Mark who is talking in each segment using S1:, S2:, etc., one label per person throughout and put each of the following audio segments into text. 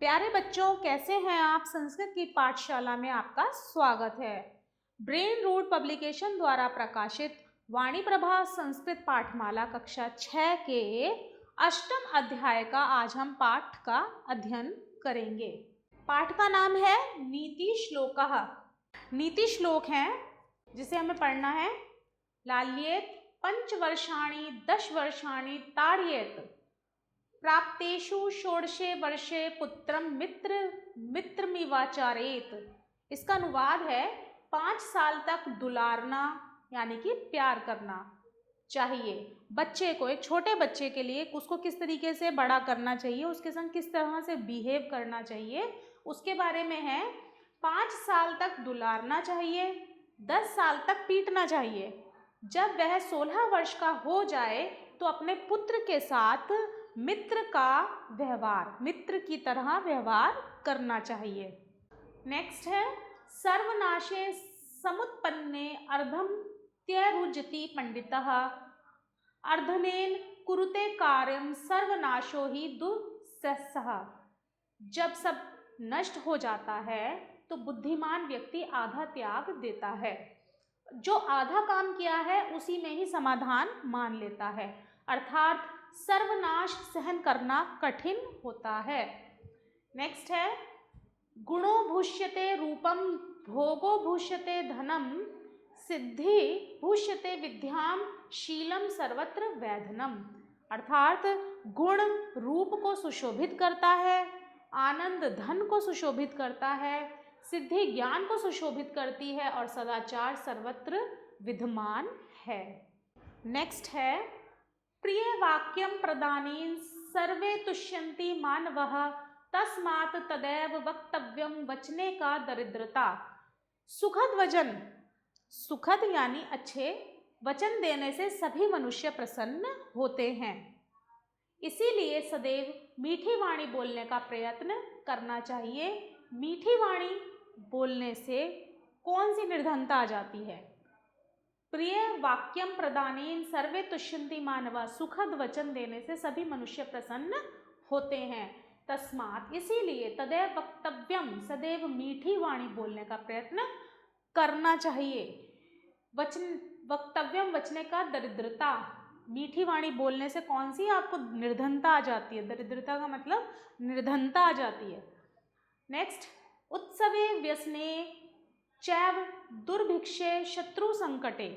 S1: प्यारे बच्चों, कैसे हैं आप। संस्कृत की पाठशाला में आपका स्वागत है। ब्रेन रूट पब्लिकेशन द्वारा प्रकाशित वाणी प्रभा संस्कृत पाठमाला कक्षा 6 के अष्टम अध्याय का आज हम पाठ का अध्ययन करेंगे। पाठ का नाम है नीति श्लोकः। नीति श्लोक है जिसे हमें पढ़ना है। लाल्येत पंचवर्षाणि 10 वर्षाणि ताड़येत प्राप्तेषु षोडशे वर्षे पुत्रम मित्रमिवाचारेत। इसका अनुवाद है 5 साल तक दुलारना यानी कि प्यार करना चाहिए। बच्चे को, एक छोटे बच्चे के लिए उसको किस तरीके से बड़ा करना चाहिए, उसके संग किस तरह से बिहेव करना चाहिए, उसके बारे में है। 5 साल तक दुलारना चाहिए, 10 साल तक पीटना चाहिए। जब वह 16 वर्ष का हो जाए तो अपने पुत्र के साथ मित्र की तरह व्यवहार करना चाहिए। नेक्स्ट है सर्वनाशे समुत्पन्ने अर्धम त्यरुजति पंडितः अर्धनेन कुरुते कार्यम सर्वनाशो ही दुस्सह। जब सब नष्ट हो जाता है तो बुद्धिमान व्यक्ति आधा त्याग देता है। जो आधा काम किया है उसी में ही समाधान मान लेता है, अर्थात सर्वनाश सहन करना कठिन होता है। नेक्स्ट है गुणो भूष्यते रूपम भोगो भूष्यते धनम सिद्धि भूष्यते विद्याम शीलम सर्वत्र वैधनम। अर्थात गुण रूप को सुशोभित करता है, आनंद धन को सुशोभित करता है, सिद्धि ज्ञान को सुशोभित करती है और सदाचार सर्वत्र विद्यमान है। नेक्स्ट है प्रिय वाक्यम प्रदानेन सर्वे तुष्यन्ति मानवः तस्मात् तदैव वक्तव्यम वचने का दरिद्रता। सुखद यानी अच्छे वचन देने से सभी मनुष्य प्रसन्न होते हैं, इसीलिए सदैव मीठी वाणी बोलने का प्रयत्न करना चाहिए। मीठी वाणी बोलने से कौन सी निर्धनता आ जाती है। प्रिय वाक्यम प्रदानेन सर्वे तुष्यन्ति मानवा, सुखद वचन देने से सभी मनुष्य प्रसन्न होते हैं। तस्मात् इसीलिए तदैव वक्तव्यम, सदैव मीठी वाणी बोलने का प्रयत्न करना चाहिए। वक्तव्यम वचने का दरिद्रता, मीठी वाणी बोलने से कौन सी आपको निर्धनता आ जाती है। दरिद्रता का मतलब निर्धनता आ जाती है। नेक्स्ट उत्सवे व्यसने चैव दुर्भिक्षे शत्रु संकटे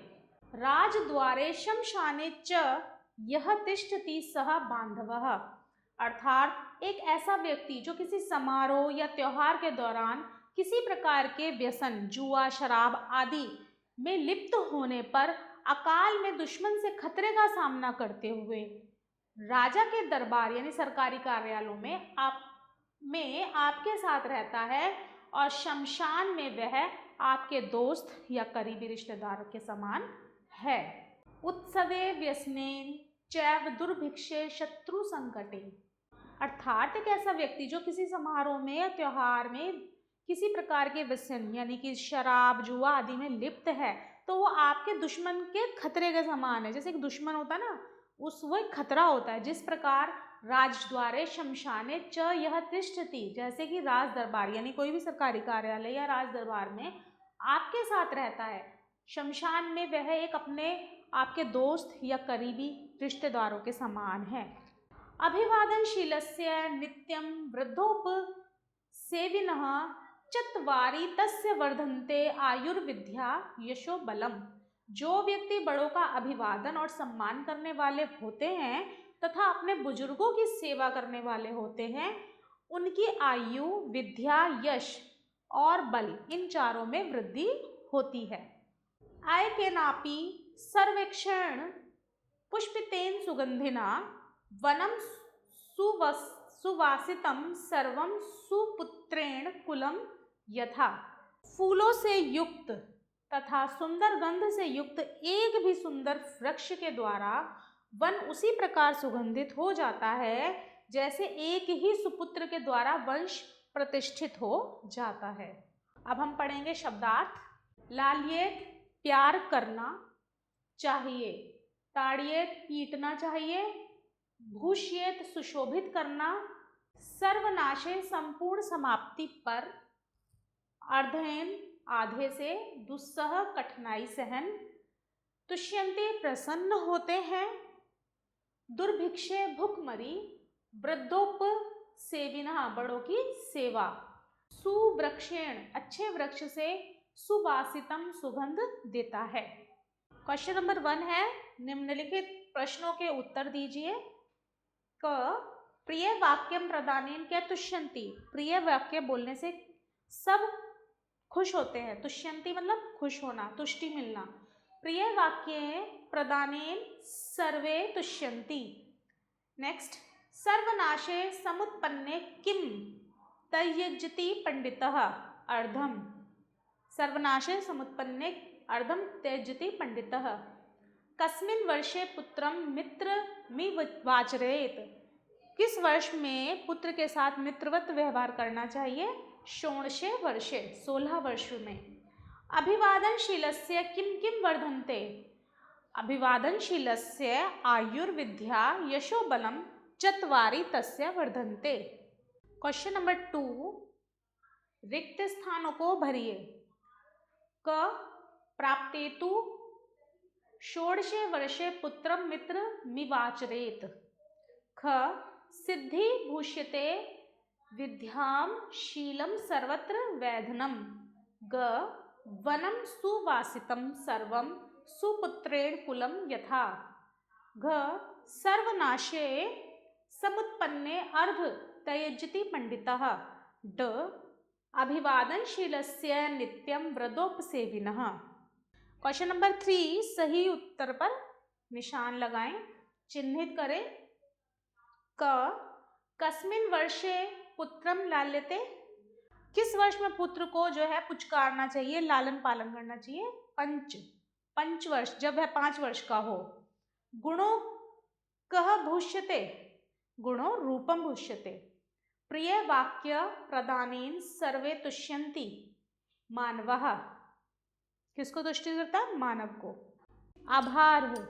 S1: राजद्वारे शमशाने च यह तिष्ठति सह बांधवः। अर्थात एक ऐसा व्यक्ति जो किसी समारोह या त्योहार के दौरान किसी प्रकार के व्यसन, जुआ, शराब आदि में लिप्त होने पर अकाल में दुश्मन से खतरे का सामना करते हुए राजा के दरबार यानी सरकारी कार्यालयों में आपके साथ रहता है और शमशान में वह आपके दोस्त या करीबी रिश्तेदार के समान है। उत्सवे व्यसनेन चैव दुर्भिक्षे शत्रु संकटे। अर्थात एक ऐसा व्यक्ति जो किसी समारोह में या त्योहार में किसी प्रकार के व्यसन यानी कि शराब, जुआ आदि में लिप्त है तो वो आपके दुश्मन के खतरे के समान है। जैसे एक दुश्मन होता है ना, वो एक खतरा होता है। जिस प्रकार राजद्वारे शमशाने च यह तिष्ठति, जैसे कि राज दरबार यानी कोई भी सरकारी कार्यालय या राज दरबार में आपके साथ रहता है, शमशान में वह एक अपने आपके दोस्त या करीबी रिश्तेदारों के समान है। अभिवादनशीलस्य नित्यं वृद्धोपसेविनः चत्वारि तस्य वर्धन्ते आयुर्विद्या यशो बलम। जो व्यक्ति बड़ों का अभिवादन और सम्मान करने वाले होते हैं तथा अपने बुजुर्गों की सेवा करने वाले होते हैं, उनकी आयु, विद्या, यश और बल इन चारों में वृद्धि होती है। आय के नापी सर्वेक्षण पुष्पितेन सुगंधिना वनम सुवासितम सर्वम सुपुत्रेण कुलम यथा। फूलों से युक्त तथा सुंदर गंध से युक्त एक भी सुंदर वृक्ष के द्वारा वन उसी प्रकार सुगंधित हो जाता है जैसे एक ही सुपुत्र के द्वारा वंश प्रतिष्ठित हो जाता है। अब हम पढ़ेंगे शब्दार्थ। लाल्येत प्यार करना चाहिए, ताड़ियेत पीटना चाहिए, भूष्येत सुशोभित करना, सर्वनाशे संपूर्ण समाप्ति पर, अर्धयन आधे से, दुस्सह कठिनाई सहन, तुष्यन्ते प्रसन्न होते हैं, दुर्भिक्षे भुखमरी, वृद्धोपसेविनः बड़ों की सेवा, सुवृक्षेण अच्छे वृक्ष से, सुवासितम सुगंध देता है। क्वेश्चन नंबर 1 है, निम्नलिखित प्रश्नों के उत्तर दीजिए। क प्रिय वाक्यम प्रदानेन क्या तुष्यन्ति, प्रिय वाक्य बोलने से सब खुश होते हैं। तुष्यन्ति मतलब खुश होना, तुष्टि मिलना। प्रिय वाक्ये प्रदानेन सर्वे तुष्यन्ति। नेक्स्ट, सर्वनाशे समुत्पन्ने किम त्यजति पंडितः अर्धम, सर्वनाशे समुत्पन्ने अर्धम त्यजति पंडितः। कस्मिन् वर्षे पुत्रम मित्रमिवाचरेत, किस वर्ष में पुत्र के साथ मित्रवत व्यवहार करना चाहिए। 16 वर्षे 16 वर्ष में। अभिवादनशीलस्य किम किम वर्धन्ते, अभिवादनशीलस्य आयुर्विद्या यशोबलम चत्वारि तस्य वर्धन्ते। क्वेश्चन नंबर 2, रिक्त स्थानों को भरिए। क प्राप्तेतु 16 वर्षे पुत्रम मित्रमिवाचरेत। ख सिद्धि भूष्यते विद्याम शीलम सर्वत्र वैधनम। ग वनम सुवासितम सर्वम सुपुत्रेण कुलम यथा। घ सर्वनाशे समुत्पन्ने अर्ध त्यजति पंडितः। ड अभिवादनशीलस्य नित्यम वृद्धोपसेविनः। क्वेश्चन नंबर 3, सही उत्तर पर निशान लगाएं, चिन्हित करें। क कस्मिन् वर्षे पुत्रम लाल्यते, किस वर्ष में पुत्र को जो है पुचकारना चाहिए, लालन पालन करना चाहिए। पंच वर्ष, जब वह 5 वर्ष का हो। गुणों कह भूष्यते, गुणों रूपम भूष्यते। प्रिय वाक्य प्रदानेन सर्वे तुष्यन्ति, मानवः, किसको तुष्टि करता है, मानव को। आभार हो।